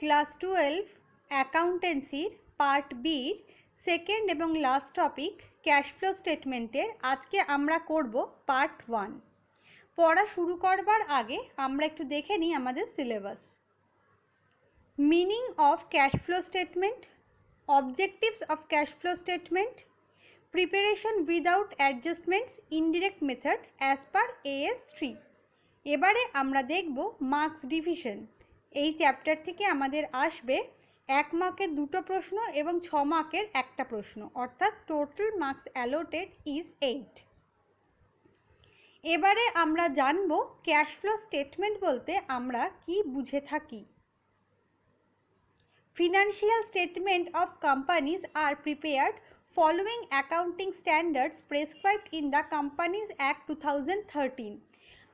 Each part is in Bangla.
ক্লাস 12 অ্যাকাউন্টেন্সির পার্ট বির সেকেন্ড এবং লাস্ট টপিক ক্যাশ ফ্লো স্টেটমেন্টের আজকে আমরা করব পার্ট 1। পড়া শুরু করবার আগে আমরা একটু দেখে নিই আমাদের syllabus. Meaning of cash flow statement, objectives of cash flow statement, preparation without অ্যাডজাস্টমেন্টস, indirect method as per AS3। এবারে আমরা দেখব মার্কস ডিভিশন। এই চ্যাপ্টার থেকে আমাদের আসবে 1 মার্কের 2টো প্রশ্ন এবং 6 মার্কের একটা প্রশ্ন, অর্থাৎ টোটাল মার্কস অ্যালোটেড ইজ 8। এবারে আমরা জানব ক্যাশ ফ্লো স্টেটমেন্ট বলতে আমরা কি বুঝে থাকি। Financial statement of companies are prepared following accounting standards prescribed in the Companies Act 2013.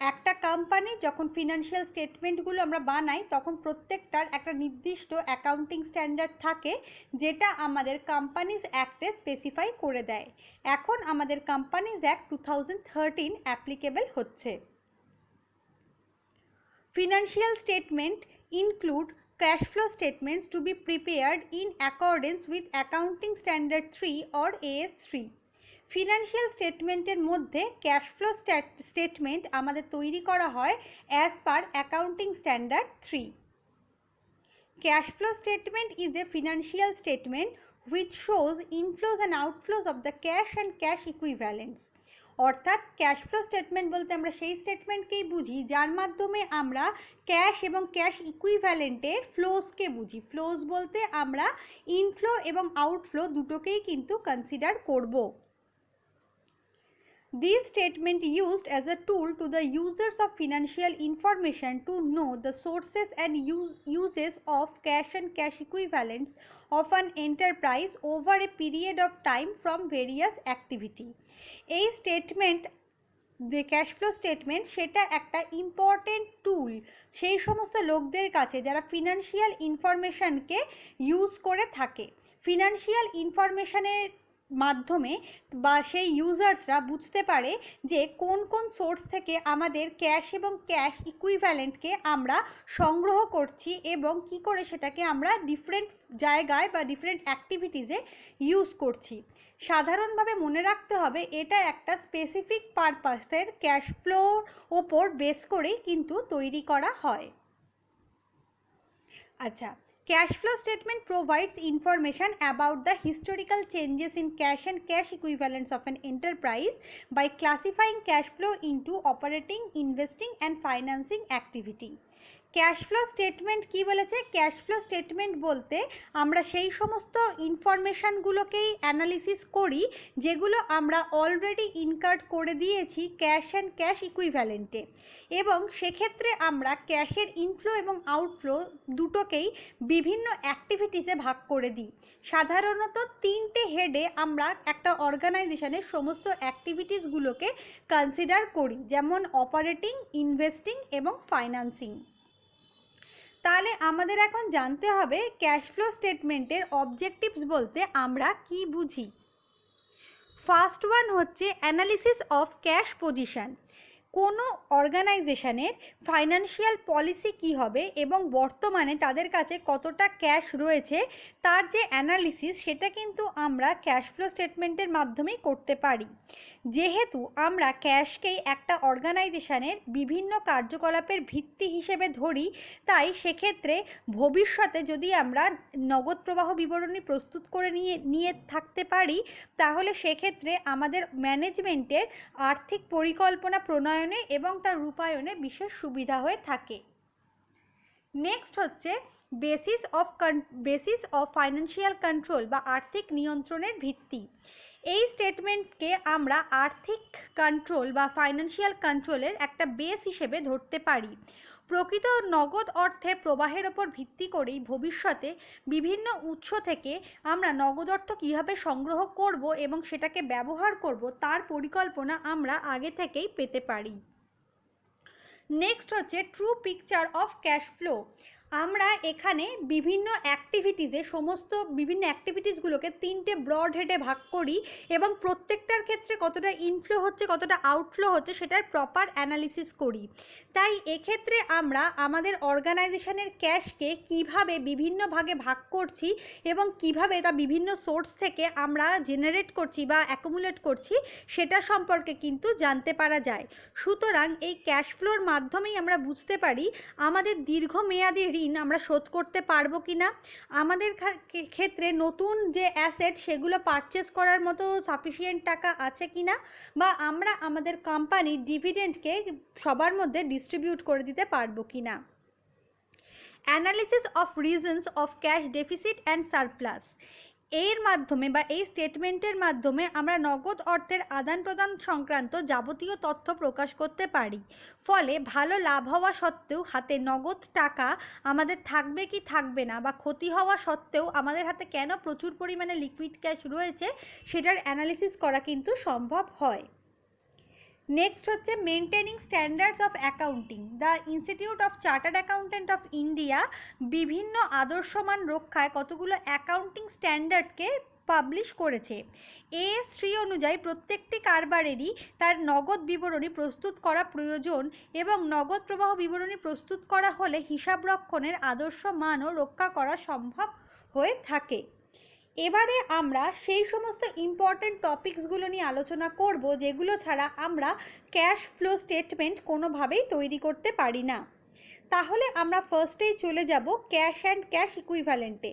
একটা কোম্পানি যখন ফিনান্সিয়াল স্টেটমেন্টগুলো আমরা বানাই তখন প্রত্যেকটার একটা নির্দিষ্ট অ্যাকাউন্টিং স্ট্যান্ডার্ড থাকে যেটা আমাদের কোম্পানিজ অ্যাক্টে স্পেসিফাই করে দেয়। এখন আমাদের কোম্পানিজ অ্যাক্ট 2013 অ্যাপ্লিকেবল হচ্ছে। Financial statement include cash flow statements to be prepared in accordance with Accounting Standard 3 or AS3. Financial স্টেটমেন্টের মধ্যে ক্যাশ ফ্লো স্টেটমেন্ট আমাদের তৈরি করা হয় as per accounting standard 3। Cash flow statement is a financial statement which shows inflows and outflows of the cash and cash equivalents. অর্থাৎ ক্যাশ ফ্লো স্টেটমেন্ট বলতে আমরা সেই স্টেটমেন্টকেই বুঝি যার মাধ্যমে আমরা ক্যাশ এবং ক্যাশ ইকুইভ্যালেন্টের ফ্লোসকে বুঝি। ফ্লোস বলতে আমরা ইনফ্লো এবং আউটফ্লো দুটোকেই কিন্তু কনসিডার করব। This statement used as a tool to the users of financial information to know the sources and uses of cash and cash equivalents of an enterprise over a period of time from various activity. এই স্টেটমেন্ট যে ক্যাশ ফ্লো স্টেটমেন্ট সেটা একটা ইম্পর্টেন্ট টুল সেই সমস্ত লোকদের কাছে যারা ফিনান্সিয়াল ইনফরমেশনকে ইউজ করে থাকে। ফিনান্সিয়াল ইনফরমেশনের মাধ্যমে বা সেই ইউজার্সরা বুঝতে পারে যে কোন কোন সোর্স থেকে আমাদের ক্যাশ এবং ক্যাশ ইকুইভ্যালেন্টকে আমরা সংগ্রহ করছি এবং কি করে সেটাকে আমরা ডিফারেন্ট জায়গায় বা ডিফারেন্ট অ্যাক্টিভিটিসে ইউজ করছি। সাধারণভাবে মনে রাখতে হবে এটা একটা স্পেসিফিক পারপাসের ক্যাশ ফ্লোর ওপর বেস করেই কিন্তু তৈরি করা হয়। আচ্ছা, cash flow statement provides information about the historical changes in cash and cash equivalents of an enterprise by classifying cash flow into operating, investing and financing activity. Cash flow statement কি বলেছে? ক্যাশ ফ্লো স্টেটমেন্ট বলতে আমরা সেই সমস্ত ইনফরমেশানগুলোকেই অ্যানালিসিস করি যেগুলো আমরা অলরেডি ইনকার্ড করে দিয়েছি ক্যাশ অ্যান্ড ক্যাশ ইকুইভ্যালেন্টে, এবং সেক্ষেত্রে আমরা ক্যাশের ইনফ্লো এবং আউটফ্লো দুটোকেই বিভিন্ন অ্যাক্টিভিটিসে ভাগ করে দিই। সাধারণত 3টে হেডে আমরা একটা অর্গানাইজেশনের সমস্ত অ্যাক্টিভিটিসগুলোকে কনসিডার করি, যেমন অপারেটিং, ইনভেস্টিং এবং ফাইন্যান্সিং। তাহলে আমাদের এখন জানতে হবে ক্যাশ ফ্লো স্টেটমেন্টের অবজেক্টিভস বলতে আমরা কি বুঝি। ফার্স্ট ওয়ান হচ্ছে অ্যানালিসিস অফ ক্যাশ পজিশন। কোনো অর্গানাইজেশনের ফাইন্যান্সিয়াল পলিসি কী হবে এবং বর্তমানে তাদের কাছে কতটা ক্যাশ রয়েছে তার যে অ্যানালিসিস সেটা কিন্তু আমরা ক্যাশ ফ্লো স্টেটমেন্টের মাধ্যমেই করতে পারি। যেহেতু আমরা ক্যাশকেই একটা অর্গানাইজেশনের বিভিন্ন কার্যকলাপের ভিত্তি হিসেবে ধরি, তাই সেক্ষেত্রে ভবিষ্যতে যদি আমরা নগদ প্রবাহ বিবরণী প্রস্তুত করে নিয়ে থাকতে পারি তাহলে সেক্ষেত্রে আমাদের ম্যানেজমেন্টের আর্থিক পরিকল্পনা প্রণয়নে এবং তার রূপায়ণে বিশেষ সুবিধা হয়ে থাকে। নেক্সট হচ্ছে বেসিস অফ ফাইন্যান্সিয়াল কন্ট্রোল বা আর্থিক নিয়ন্ত্রণের ভিত্তি। এই স্টেটমেন্টকে আমরা আর্থিক কন্ট্রোল বা ফাইন্যান্সিয়াল কন্ট্রোলের একটা বেস হিসেবে ধরতে পারি। প্রকৃত নগদ অর্থের প্রবাহের ওপর ভিত্তি করেই ভবিষ্যতে বিভিন্ন উৎস থেকে আমরা নগদ অর্থ কীভাবে সংগ্রহ করব এবং সেটাকে ব্যবহার করব তার পরিকল্পনা আমরা আগে থেকেই পেতে পারি। নেক্সট হচ্ছে true picture of cash flow. আমরা এখানে বিভিন্ন অ্যাক্টিভিটিসগুলোকে তিনটে ব্রড হেডে ভাগ করি এবং প্রত্যেকটার ক্ষেত্রে কতটা ইনফ্লো হচ্ছে কতটা আউটফ্লো হচ্ছে সেটার প্রপার অ্যানালিসিস করি। তাই এক্ষেত্রে আমরা আমাদের অর্গানাইজেশনের ক্যাশকে কিভাবে বিভিন্ন ভাগে ভাগ করছি এবং কিভাবে তা বিভিন্ন সোর্স থেকে আমরা জেনারেট করছি বা অ্যাকুমুলেট করছি সেটা সম্পর্কে কিন্তু জানতে পারা যায়। সুতরাং এই ক্যাশ ফ্লোর মাধ্যমেই আমরা বুঝতে পারি আমাদের দীর্ঘমেয়াদী ঋণ আমরা শোধ করতে পারবো কি না, আমাদের ক্ষেত্রে নতুন যে অ্যাসেট সেগুলো পারচেস করার মতো সাফিসিয়েন্ট টাকা আছে কি না, বা আমরা আমাদের কোম্পানির ডিভিডেন্ডকে সবার মধ্যে ডিস্ট্রিবিউট করে দিতে পারবো কি না। Analysis of reasons of cash deficit and surplus, এর মাধ্যমে বা এই স্টেটমেন্টের মাধ্যমে আমরা নগদ অর্থের আদান প্রদান সংক্রান্ত যাবতীয় তথ্য প্রকাশ করতে পারি। ফলে ভালো লাভ হওয়া সত্ত্বেও হাতে নগদ টাকা আমাদের থাকবে কি থাকবে না, বা ক্ষতি হওয়া সত্ত্বেও আমাদের হাতে কেন প্রচুর পরিমাণে লিকুইড ক্যাশ রয়েছে সেটার অ্যানালিসিস করা কিন্তু সম্ভব হয়। নেক্সট হচ্ছে maintaining standards of accounting. The institute of chartered accountant of India বিভিন্ন আদর্শমান রক্ষায় কতগুলো অ্যাকাউন্টিং স্ট্যান্ডার্ডকে পাবলিশ করেছে। AS3 অনুযায়ী প্রত্যেকটি কারবারেরই তার নগদ বিবরণী প্রস্তুত করা প্রয়োজন এবং নগদ প্রবাহ বিবরণী প্রস্তুত করা হলে হিসাব রক্ষণের আদর্শ মানও রক্ষা করা সম্ভব হয়ে থাকে। এবারে আমরা সেই সমস্ত ইম্পর্টেন্ট টপিকসগুলো নিয়ে আলোচনা করব যেগুলো ছাড়া আমরা ক্যাশ ফ্লো স্টেটমেন্ট কোনোভাবেই তৈরি করতে পারি না। তাহলে আমরা ফার্স্টেই চলে যাব ক্যাশ অ্যান্ড ক্যাশ ইকুইভ্যালেন্টে।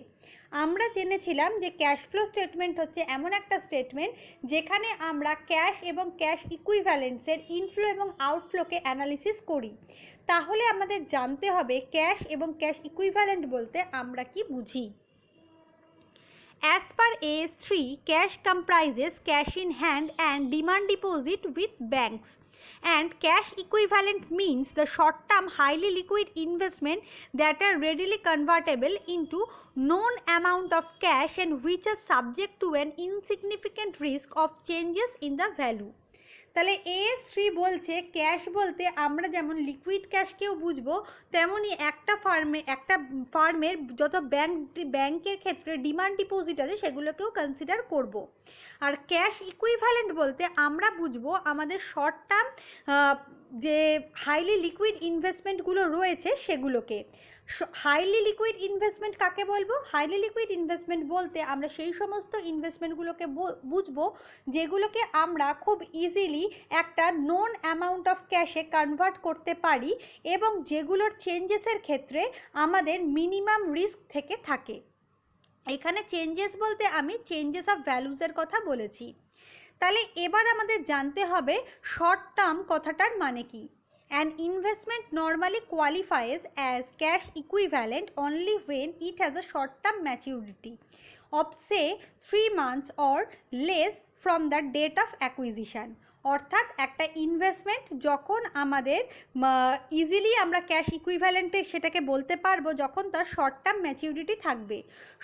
আমরা জেনেছিলাম যে ক্যাশ ফ্লো স্টেটমেন্ট হচ্ছে এমন একটা স্টেটমেন্ট যেখানে আমরা ক্যাশ এবং ক্যাশ ইকুইভ্যালেন্টসের ইনফ্লো এবং আউটফ্লোকে অ্যানালিসিস করি। তাহলে আমাদের জানতে হবে ক্যাশ এবং ক্যাশ ইকুইভ্যালেন্ট বলতে আমরা কি বুঝি। As per AS3, cash comprises cash in hand and demand deposit with banks. And cash equivalent means the short-term highly liquid investment that are readily convertible into known amount of cash and which are subject to an insignificant risk of changes in the value. তাহলে AS3 বলছে ক্যাশ বলতে আমরা যেমন লিকুইড ক্যাশকেও বুঝবো তেমনি একটা ফার্মের যত ব্যাংকের ক্ষেত্রে ডিমান্ড ডিপোজিট আছে সেগুলোকেও কনসিডার করব। আর ক্যাশ ইকুইভ্যালেন্ট বলতে আমরা বুঝবো আমাদের শর্ট টার্ম যে হাইলি লিকুইড ইনভেস্টমেন্টগুলো রয়েছে সেগুলোকে। হাইলি লিকুইড ইনভেস্টমেন্ট কাকে বলবো? হাইলি লিকুইড ইনভেস্টমেন্ট বলতে আমরা সেই সমস্ত ইনভেস্টমেন্টগুলোকে বুঝবো যেগুলোকে আমরা খুব ইজিলি একটা known amount of cache convert করতে পারি এবং যেগুলোর চেঞ্জেসের ক্ষেত্রে আমাদের মিনিমাম রিস্ক থেকে থাকে। এখানে চেঞ্জেস বলতে আমি চেঞ্জেস অফ ভ্যালুজের কথা বলেছি। তাহলে এবার আমাদের জানতে হবে শর্ট টার্ম কথাটার মানে কি। An investment normally qualifies as cash equivalent only when it has a short-term maturity of say 3 months or less from the date of acquisition. অর্থাৎ একটা ইনভেস্টমেন্ট যখন আমাদের ইজিলি আমরা ক্যাশ ইকুইভ্যালেন্টে সেটাকে বলতে পারবো যখন তার শর্ট টার্ম ম্যাচিউরিটি থাকবে।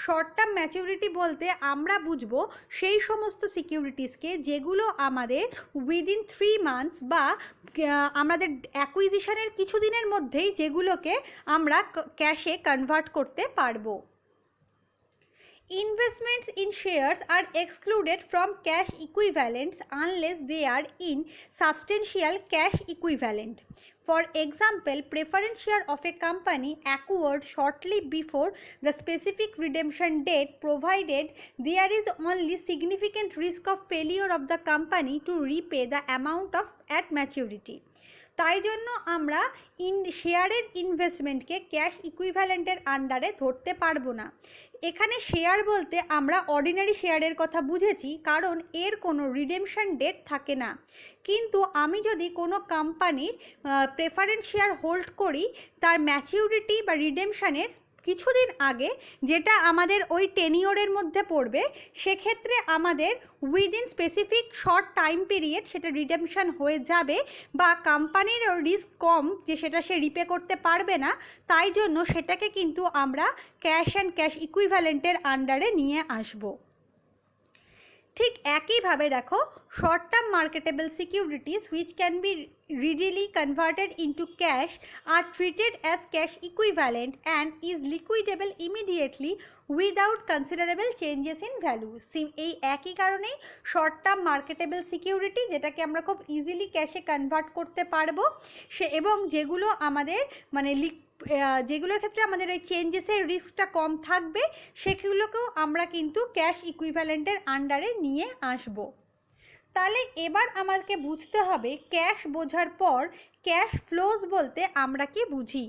শর্ট টার্ম ম্যাচিউরিটি বলতে আমরা বুঝবো সেই সমস্ত সিকিউরিটিসকে যেগুলো আমাদের উইদিন 3 মান্থস বা আমাদের অ্যাকুইজিশনের কিছুদিনের মধ্যেই যেগুলোকে আমরা ক্যাশে কনভার্ট করতে পারবো। Investments in shares are excluded from cash equivalents unless they are in substantial cash equivalent. For example, preference share of a company acquired shortly before the specific redemption date provided there is only significant risk of failure of the company to repay the amount of at maturity. তাই জন্য আমরা শেয়ারের ইনভেস্টমেন্টকে ক্যাশ ইকুইভ্যালেন্টের আন্ডারে ধরতে পারবো না। এখানে শেয়ার বলতে আমরা অর্ডিনারি শেয়ারের কথা বুঝেছি কারণ এর কোনো রিডেমশন ডেট থাকে না। কিন্তু আমি যদি কোনো কোম্পানির প্রেফারেন্স শেয়ার হোল্ড করি তার ম্যাচিউরিটি বা রিডেমশনের কিছুদিন আগে যেটা আমাদের ওই টেনিওরের মধ্যে পড়বে সেক্ষেত্রে আমাদের within specific short time period সেটা রিডেমশন হয়ে যাবে বা কোম্পানির রিস্ক কম যে সেটা সে রিপে করতে পারবে না, তাই জন্য সেটাকে কিন্তু আমরা ক্যাশ অ্যান্ড ক্যাশ ইকুইভ্যালেন্টের আন্ডারে নিয়ে আসব। ঠিক একইভাবে দেখো short term marketable securities which can be readily converted into cash are treated as cash equivalent and is liquidable immediately without considerable changes in value. এই একই কারণেই শর্ট টার্ম মার্কেটেবল সিকিউরিটি, যেটাকে আমরা খুব ইজিলি ক্যাশে কনভার্ট করতে পারবো, এবং যেগুলো আমাদের মানে যেগুলোর ক্ষেত্রে আমাদের এই চেঞ্জেসের রিস্কটা কম থাকবে, সেগুলোকেও আমরা কিন্তু ক্যাশ ইকুইভ্যালেন্টের আন্ডারে নিয়ে আসব। তাহলে এবার আমাকে বুঝতে হবে ক্যাশ বোঝার পর ক্যাশ ফ্লোজ বলতে আমরা কি বুঝি।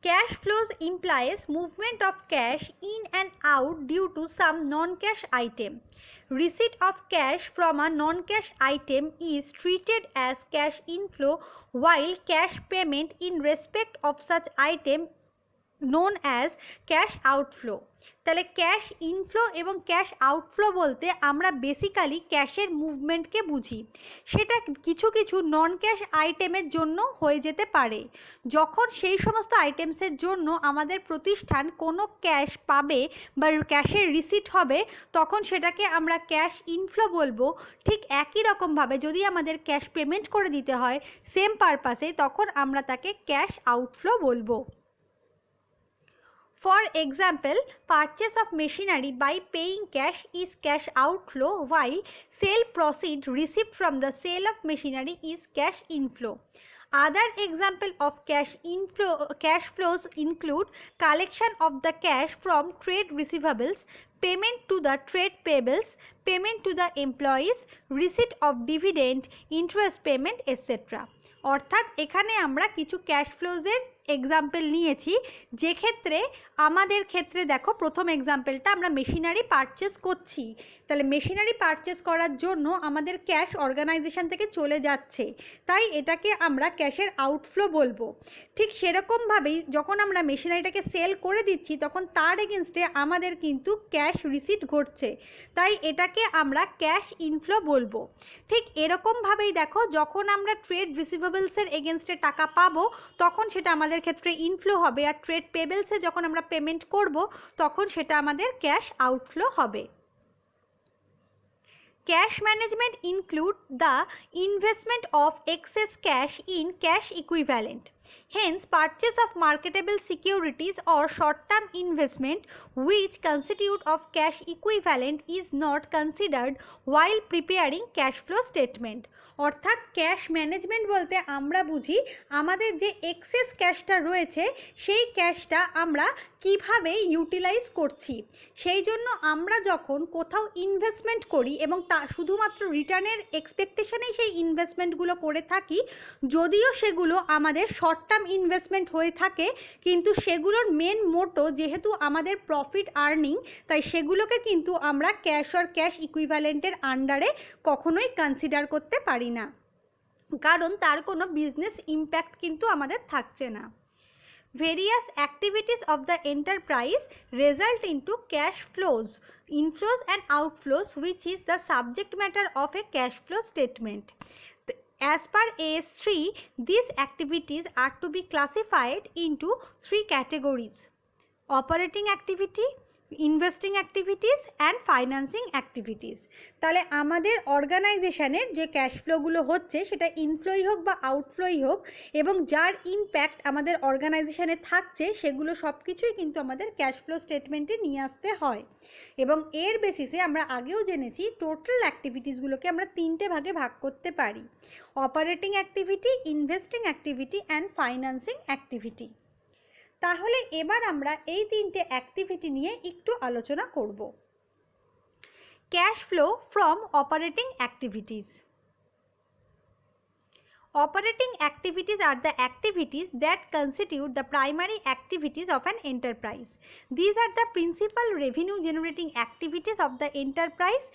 Cash flows implies movement of cash in and out due to some non-cash item. Receipt of cash from a non-cash item is treated as cash inflow, while cash payment in respect of such item known as cash outflow. তাহলে ক্যাশ ইনফ্লো এবং ক্যাশ আউটফ্লো বলতে আমরা বেসিক্যালি ক্যাশের মুভমেন্টকে বুঝি। সেটা কিছু কিছু নন ক্যাশ আইটেমের জন্য হয়ে যেতে পারে। যখন সেই সমস্ত আইটেমসের জন্য আমাদের প্রতিষ্ঠান কোনো ক্যাশ পাবে বা ক্যাশের রিসিট হবে, তখন সেটাকে আমরা ক্যাশ ইনফ্লো বলবো। ঠিক একই রকমভাবে যদি আমাদের ক্যাশ পেমেন্ট করে দিতে হয় সেম পারপাসে, তখন আমরা তাকে ক্যাশ আউটফ্লো বলবো। For example, purchase of machinery by paying cash is cash outflow, while sale proceed received from the sale of machinery is cash inflow. Other example of cash flows include collection of the cash from trade receivables, payment to the trade payables, payment to the employees, receipt of dividend, interest payment, etc. অর্থাৎ এখানে আমরা কিছু ক্যাশ ফ্লোজের এক্সাম্পল নিয়েছি, যে ক্ষেত্রে আমাদের ক্ষেত্রে দেখো প্রথম এক্সাম্পলটা আমরা মেশিনারি পারচেস করছি। তাহলে মেশিনারি পারচেস করার জন্য আমাদের ক্যাশ অর্গানাইজেশন থেকে চলে যাচ্ছে, তাই এটাকে আমরা ক্যাশের আউটফ্লো বলবো। ঠিক সেরকমভাবেই যখন আমরা মেশিনারিটাকে সেল করে দিচ্ছি, তখন তার এগেনস্টে আমাদের কিন্তু ক্যাশ রিসিট ঘটছে, তাই এটাকে আমরা ক্যাশ ইনফ্লো বলবো। ঠিক এরকমভাবেই দেখো যখন আমরা ট্রেড রিসিভেবলসের এগেনস্টে টাকা পাবো, তখন সেটা আমাদের ক্ষেত্রে ইনফ্লো হবে, আর ট্রেড পেবেলসে যখন আমরা পেমেন্ট করব তখন সেটা আমাদের ক্যাশ আউটফ্লো হবে। Cash management include the investment of excess cash in cash equivalent. Hence, purchase of marketable securities or short-term investment which constitute of cash equivalent is not considered while preparing cash flow statement. অর্থাৎ ক্যাশ ম্যানেজমেন্ট বলতে আমরা বুঝি আমাদের যে এক্সেস ক্যাশটা রয়েছে সেই ক্যাশটা আমরা কিভাবে ইউটিলাইজ করছি। সেই জন্য আমরা যখন কোথাও ইনভেস্টমেন্ট করি এবং তা শুধুমাত্র রিটার্নের এক্সপেকটেশনেই সেই ইনভেস্টমেন্টগুলো করে থাকি, যদিও সেগুলো আমাদের শর্ট টার্ম ইনভেস্টমেন্ট হয়ে থাকে, কিন্তু সেগুলোর মেন মোটো যেহেতু আমাদের প্রফিট আর্নিং, তাই সেগুলোকে কিন্তু আমরা ক্যাশ আর ক্যাশ ইকুইভ্যালেন্টের আন্ডারে কখনোই কনসিডার করতে পারি না, কারণ তার কোনো বিজনেস ইম্প্যাক্ট কিন্তু আমাদের থাকছে না। Various activities of the enterprise result into cash flows, inflows and outflows, which is the subject matter of a cash flow statement. As per AS3, these activities are to be classified into 3 categories: operating activity, investing activities and financing activities. তাহলে আমাদের অর্গানাইজেশনের যে ক্যাশ ফ্লোগুলো হচ্ছে সেটা ইনফ্লোই হোক বা আউটফ্লোই হোক, এবং যার ইম্প্যাক্ট আমাদের অর্গানাইজেশনে থাকছে সেগুলো সব কিছুই কিন্তু আমাদের ক্যাশ ফ্লো স্টেটমেন্টে নিয়ে আসতে হয়। এবং এর বেসিসে আমরা আগেও জেনেছি টোটাল অ্যাক্টিভিটিসগুলোকে আমরা 3টে ভাগে ভাগ করতে পারি: operating activity, investing activity and financing activity. তাহলে এবার আমরা এই 3টে অ্যাক্টিভিটি নিয়ে একটু আলোচনা করব। Cash flow from operating activities. Operating activities are the activities that constitute the primary activities of an enterprise. These are the principal revenue generating activities of the enterprise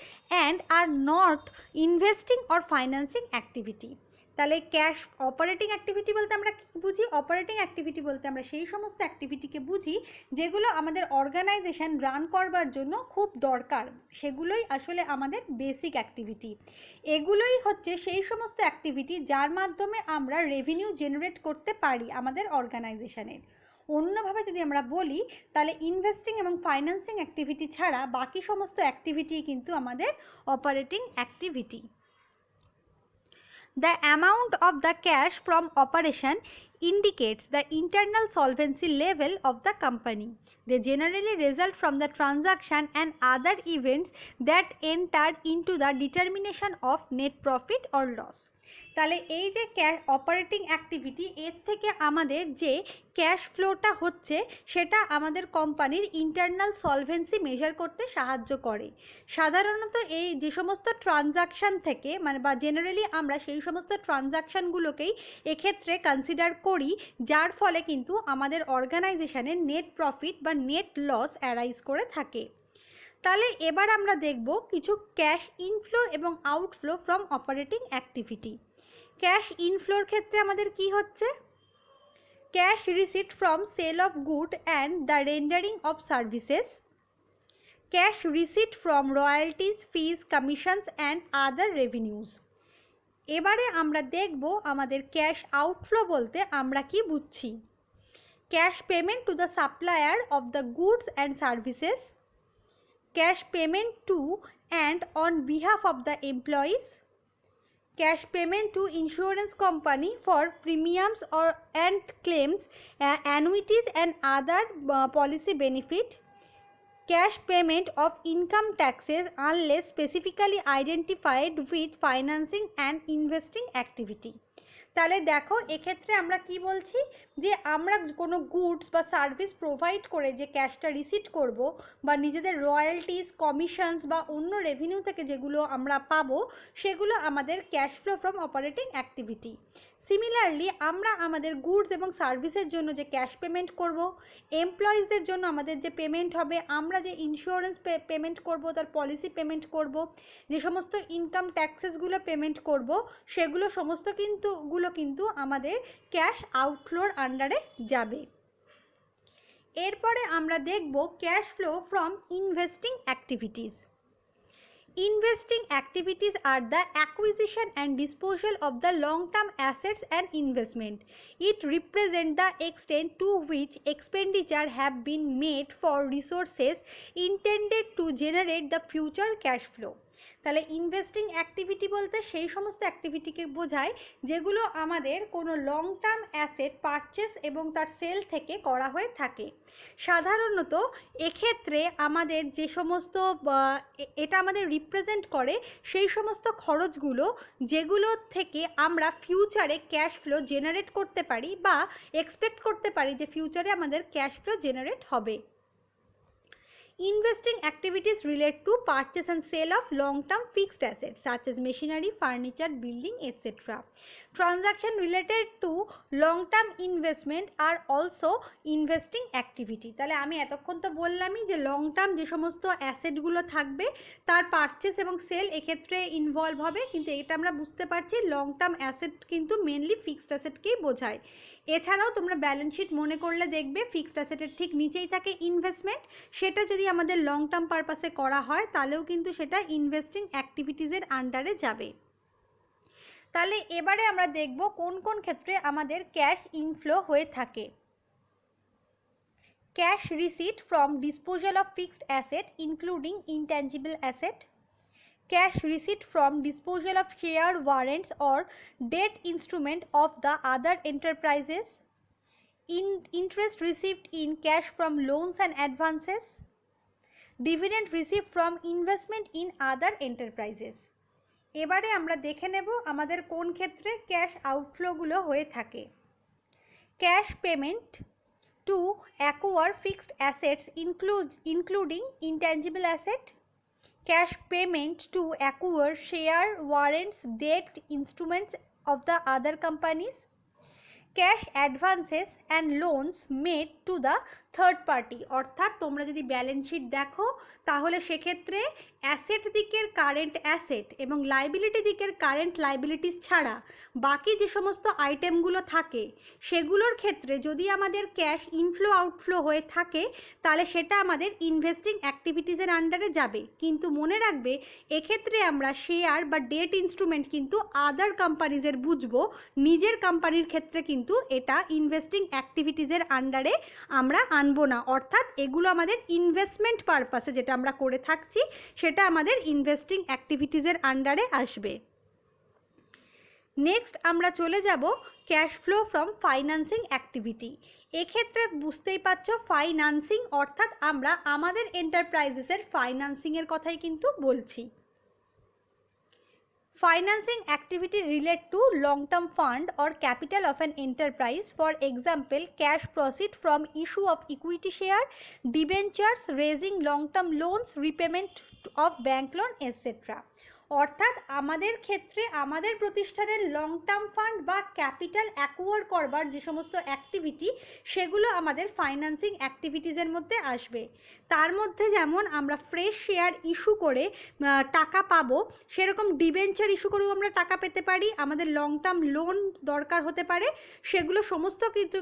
and are not investing or financing activity. তাহলে ক্যাশ অপারেটিং অ্যাক্টিভিটি বলতে আমরা কি বুঝি? অপারেটিং অ্যাক্টিভিটি বলতে আমরা সেই সমস্ত অ্যাক্টিভিটিকে বুঝি যেগুলো আমাদের অর্গানাইজেশন রান করবার জন্য খুব দরকার, সেগুলোই আসলে আমাদের বেসিক অ্যাক্টিভিটি। এগুলোই হচ্ছে সেই সমস্ত অ্যাক্টিভিটি যার মাধ্যমে আমরা রেভিনিউ জেনারেট করতে পারি আমাদের অর্গানাইজেশনের। অন্যভাবে যদি আমরা বলি তাহলে ইনভেস্টিং এবং ফাইন্যান্সিং অ্যাক্টিভিটি ছাড়া বাকি সমস্ত অ্যাক্টিভিটি কিন্তু আমাদের operating activity. The amount of the cash from operation indicates the internal solvency level of the company. They generally result from the transaction and other events that enter into the determination of net profit or loss. তাহলে এই যে অপারেটিং অ্যাক্টিভিটি, এর থেকে আমাদের যে ক্যাশ ফ্লোটা হচ্ছে সেটা আমাদের কোম্পানির ইন্টারনাল সলভেন্সি মেজার করতে সাহায্য করে। সাধারণত এই যে সমস্ত ট্রানজাকশান থেকে বা জেনারেলি আমরা সেই সমস্ত ট্রানজাকশানগুলোকেই এক্ষেত্রে কনসিডার করি, যার ফলে কিন্তু আমাদের অর্গানাইজেশনের নেট প্রফিট বা নেট লস অ্যারাইজ করে থাকে। তাহলে এবার আমরা দেখব কিছু ক্যাশ ইনফ্লো এবং outflow from operating activity. Cash ইনফ্লোর ক্ষেত্রে আমাদের কি হচ্ছে? Cash receipt from sale of good and the rendering of services, cash receipt from royalties, fees, commissions and other revenues. এবারে আমরা দেখব আমাদের ক্যাশ আউটফ্লো বলতে আমরা কি বুঝছি। Cash payment to the supplier of the goods and services, cash payment to and on behalf of the employees, cash payment to insurance company for premiums or and claims, annuities and other policy benefit, cash payment of income taxes unless specifically identified with financing and investing activity. তাহলে দেখো এক্ষেত্রে আমরা কি বলছি, যে আমরা কোনো গুডস বা সার্ভিস প্রোভাইড করে যে ক্যাশটা রিসিট করব বা নিজেদের রয়্যালটিস, কমিশনস বা অন্য রেভিনিউ থেকে যেগুলো আমরা পাবো সেগুলো আমাদের cash flow from operating activity. Similarly আমরা আমাদের গুডস এবং সার্ভিসের জন্য যে ক্যাশ পেমেন্ট করব, এমপ্লয়িজদের জন্য আমাদের যে পেমেন্ট হবে, আমরা যে ইন্স্যুরেন্স পেমেন্ট করব, তার পলিসি পেমেন্ট করব, যে সমস্ত ইনকাম ট্যাক্সেসগুলো পেমেন্ট করব, সেগুলো সমস্ত কিন্তু আমাদের ক্যাশ আউটফ্লোর আন্ডারে যাবে। এরপরে আমরা দেখব cash flow from investing activities. Investing activities are the acquisition and disposal of the long-term assets and investment. It represents the extent to which expenditure have been made for resources intended to generate the future cash flow. তাহলে ইনভেস্টিং অ্যাক্টিভিটি বলতে সেই সমস্ত অ্যাক্টিভিটিকে বোঝায় যেগুলো আমাদের কোনো লং টার্ম অ্যাসেট পারচেস এবং তার সেল থেকে করা হয়ে থাকে। সাধারণত এক্ষেত্রে আমাদের যে সমস্ত এটা আমাদের রিপ্রেজেন্ট করে সেই সমস্ত খরচগুলো যেগুলো থেকে আমরা ফিউচারে ক্যাশ ফ্লো জেনারেট করতে পারি বা এক্সপেক্ট করতে পারি যে ফিউচারে আমাদের ক্যাশ ফ্লো জেনারেট হবে। Investing activities relate to purchase and sale of long-term fixed assets such as machinery, furniture, building, etc. Transaction related to long-term investment are also investing activity. তাহলে আমি এতক্ষণ তো বললামই যে লং টার্ম যে সমস্ত অ্যাসেটগুলো থাকবে তার পারচেস এবং সেল এক্ষেত্রে ইনভলভ হবে, কিন্তু এটা আমরা বুঝতে পারছি লং টার্ম অ্যাসেট কিন্তু মেনলি ফিক্সড অ্যাসেটকেই বোঝায়। এছাড়াও তোমরা ব্যালেন্স শিট মনে করলে দেখবে ফিক্সড অ্যাসেটের ঠিক নিচেই থাকে ইনভেস্টমেন্ট, সেটা যদি আমাদের লং টার্ম পারপাসে করা হয় তাহলেও কিন্তু সেটা ইনভেস্টিং অ্যাক্টিভিটিসের আন্ডারে যাবে। তাহলে এবারে আমরা দেখব কোন কোন ক্ষেত্রে আমাদের ক্যাশ ইনফ্লো হয়ে থাকে। Cash receipt from disposal of fixed asset including intangible asset, cash receipt from disposal of share, warrants or debt instrument of the other enterprises, interest received in cash from loans and advances, dividend received from investment in other enterprises. এবারে আমরা দেখে নেব আমাদের কোন ক্ষেত্রে ক্যাশ আউটফ্লোগুলো হয়ে থাকে। Cash payment to acquire fixed assets including intangible asset, cash payment to acquire share, warrants, debt instruments of the other companies, cash advances and loans made to the third party, অর্থাৎ তোমরা যদি ব্যালেন্স শিট দেখো তাহলে সেক্ষেত্রে অ্যাসেট দিকের কারেন্ট অ্যাসেট এবং লাইবিলিটি দিকের কারেন্ট লাইবিলিটিস ছাড়া বাকি যে সমস্ত আইটেমগুলো থাকে সেগুলোর ক্ষেত্রে যদি আমাদের ক্যাশ ইনফ্লো আউটফ্লো হয়ে থাকে তাহলে সেটা আমাদের ইনভেস্টিং অ্যাক্টিভিটিসের আন্ডারে যাবে। কিন্তু মনে রাখবে এক্ষেত্রে আমরা শেয়ার বা ডেট ইনস্ট্রুমেন্ট কিন্তু আদার কোম্পানিজের বুঝবো, নিজের কোম্পানির ক্ষেত্রে কিন্তু এটা ইনভেস্টিং অ্যাক্টিভিটিসের আন্ডারে আমরা আনবো না, অর্থাৎ এগুলো আমাদের ইনভেস্টমেন্ট পারপাসে যেটা আমরা করে থাকছি সেটা আমাদের ইনভেস্টিং অ্যাক্টিভিটিসের আন্ডারে আসবে। নেক্সট আমরা চলে যাব cash flow from financing activity. এক্ষেত্রে বুঝতেই পারছো ফাইন্যান্সিং অর্থাৎ আমরা আমাদের এন্টারপ্রাইজেসের ফাইন্যান্সিংয়ের কথাই কিন্তু বলছি। Financing activity relate to long-term fund or capital of an enterprise. For example, cash proceed from issue of equity share, debentures, raising long-term loans, repayment of bank loan, etc. অর্থাৎ আমাদের ক্ষেত্রে আমাদের প্রতিষ্ঠানের লং টার্ম ফান্ড বা ক্যাপিটাল অ্যাকোয়ার করবার যে সমস্ত অ্যাক্টিভিটি সেগুলো আমাদের ফাইন্যান্সিং অ্যাক্টিভিটিসের মধ্যে আসবে। তার মধ্যে যেমন আমরা ফ্রেশ শেয়ার ইস্যু করে টাকা পাবো, সেরকম ডিবেঞ্চার ইস্যু করেও আমরা টাকা পেতে পারি, আমাদের লং টার্ম লোন দরকার হতে পারে, সেগুলো সমস্ত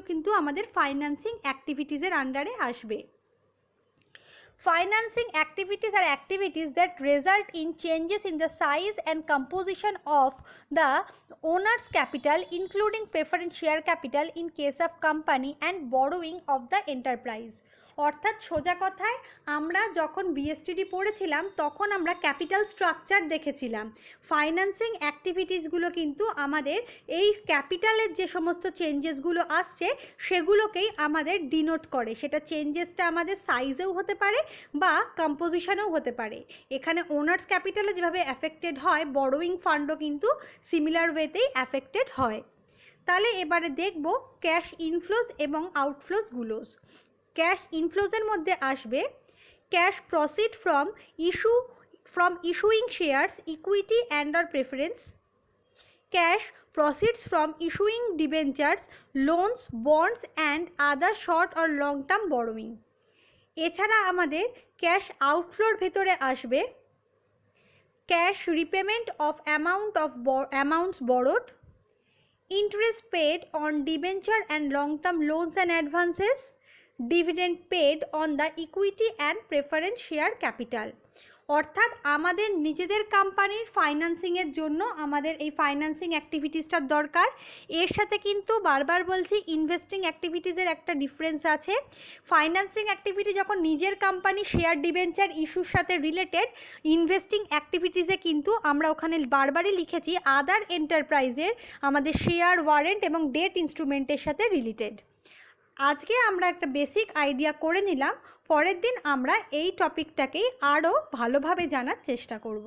কিন্তু আমাদের ফাইন্যান্সিং অ্যাক্টিভিটিসের আন্ডারে আসবে। Financing activities are activities that result in changes in the size and composition of the owner's capital, including preference share capital in case of company and borrowing of the enterprise. অর্থাৎ সোজা কথায় আমরা যখন বিএসটিডি পড়েছিলাম তখন আমরা ক্যাপিটাল স্ট্রাকচার দেখেছিলাম। ফাইন্যান্সিং অ্যাক্টিভিটিসগুলো কিন্তু আমাদের এই ক্যাপিটালের যে সমস্ত চেঞ্জেসগুলো আসছে সেগুলোকেই আমাদের ডিনোট করে। সেটা চেঞ্জেসটা আমাদের সাইজেও হতে পারে বা কম্পোজিশনেও হতে পারে। এখানে ওনার্স ক্যাপিটালে যেভাবে অ্যাফেক্টেড হয় বরোয়িং ফান্ডও কিন্তু সিমিলার ওয়েতেই অ্যাফেক্টেড হয়। তাহলে এবারে দেখব ক্যাশ ইনফ্লোস এবং আউটফ্লোসগুলো। ক্যাশ ইনফ্লোসের মধ্যে আসবে cash proceed from issuing shares, equity and or preference, cash proceeds from issuing debentures, loans, bonds and other short or long term borrowing. এছাড়া আমাদের ক্যাশ আউটফ্লোর ভেতরে আসবে cash repayment of amounts borrowed, interest paid on debenture and long term loans and advances, dividend paid on the equity and preference share capital. অর্থাৎ আমাদের নিজেদের কোম্পানির ফাইন্যান্সিংয়ের জন্য আমাদের এই ফাইন্যান্সিং অ্যাক্টিভিটিসটার দরকার। এর সাথে কিন্তু বারবার বলছি ইনভেস্টিং অ্যাক্টিভিটিসের একটা ডিফারেন্স আছে। ফাইন্যান্সিং অ্যাক্টিভিটি যখন নিজের কোম্পানি শেয়ার ডিবেঞ্চার ইস্যুর সাথে রিলেটেড, ইনভেস্টিং অ্যাক্টিভিটিসে কিন্তু আমরা ওখানে বারবারই লিখেছি আদার এন্টারপ্রাইজের আমাদের শেয়ার, ওয়ারেন্ট এবং ডেট ইনস্ট্রুমেন্টের সাথে রিলেটেড। আজকে আমরা একটা বেসিক আইডিয়া করে নিলাম, পরের দিন আমরা এই টপিকটাকেই আরও ভালোভাবে জানার চেষ্টা করব।